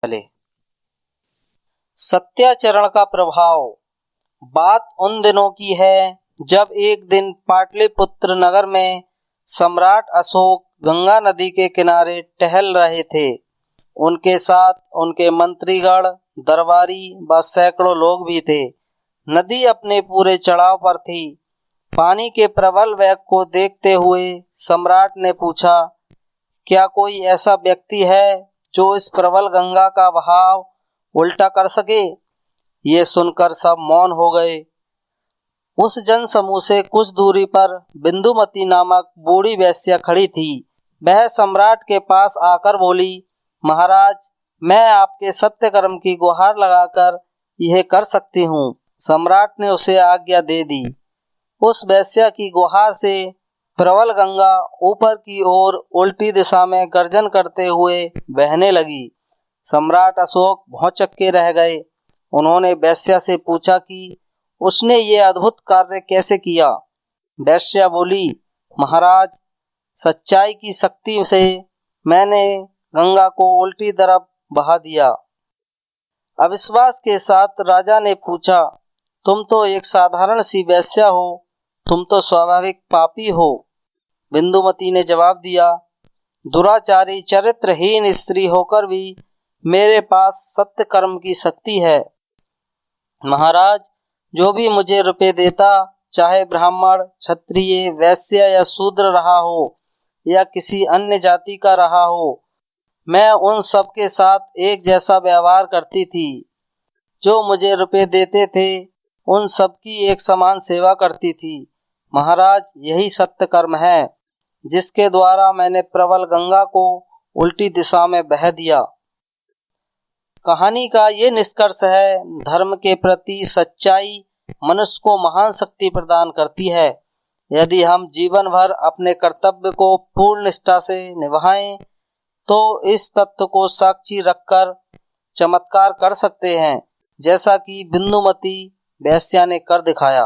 चले। सत्याचरण का प्रभाव। बात उन दिनों की है जब एक दिन पाटलिपुत्र नगर में सम्राट अशोक गंगा नदी के किनारे टहल रहे थे। उनके साथ उनके मंत्रीगण, दरबारी व सैकड़ों लोग भी थे। नदी अपने पूरे चढ़ाव पर थी। पानी के प्रबल वेग को देखते हुए सम्राट ने पूछा, क्या कोई ऐसा व्यक्ति है जो इस प्रबल गंगा का बहाव उल्टा कर सके? ये सुनकर सब मौन हो गए। उस जन समूह से कुछ दूरी पर बिंदुमती नामक बूढ़ी वेश्या खड़ी थी। वह सम्राट के पास आकर बोली, महाराज, मैं आपके सत्य कर्म की गुहार लगाकर यह कर सकती हूँ। सम्राट ने उसे आज्ञा दे दी। उस वेश्या की गुहार से प्रबल गंगा ऊपर की ओर उल्टी दिशा में गर्जन करते हुए बहने लगी। सम्राट अशोक भौंचक्के रह गए। उन्होंने वेश्या से पूछा कि उसने ये अद्भुत कार्य कैसे किया। वेश्या बोली, महाराज, सच्चाई की शक्ति से मैंने गंगा को उल्टी तरफ बहा दिया। अविश्वास के साथ राजा ने पूछा, तुम तो एक साधारण सी वेश्या हो, तुम तो स्वाभाविक पापी हो। बिंदुमती ने जवाब दिया, दुराचारी चरित्रहीन स्त्री होकर भी मेरे पास सत्य कर्म की शक्ति है। महाराज, जो भी मुझे रुपए देता, चाहे ब्राह्मण, क्षत्रिय, वैश्य या शूद्र रहा हो या किसी अन्य जाति का रहा हो, मैं उन सब के साथ एक जैसा व्यवहार करती थी। जो मुझे रुपए देते थे उन सब की एक समान सेवा करती थी। महाराज, यही सत्य कर्म है जिसके द्वारा मैंने प्रबल गंगा को उल्टी दिशा में बह दिया। कहानी का ये निष्कर्ष है, धर्म के प्रति सच्चाई मनुष्य को महान शक्ति प्रदान करती है। यदि हम जीवन भर अपने कर्तव्य को पूर्ण निष्ठा से निभाएं तो इस तत्व को साक्षी रखकर चमत्कार कर सकते हैं, जैसा कि बिंदुमती वेश्या ने कर दिखाया।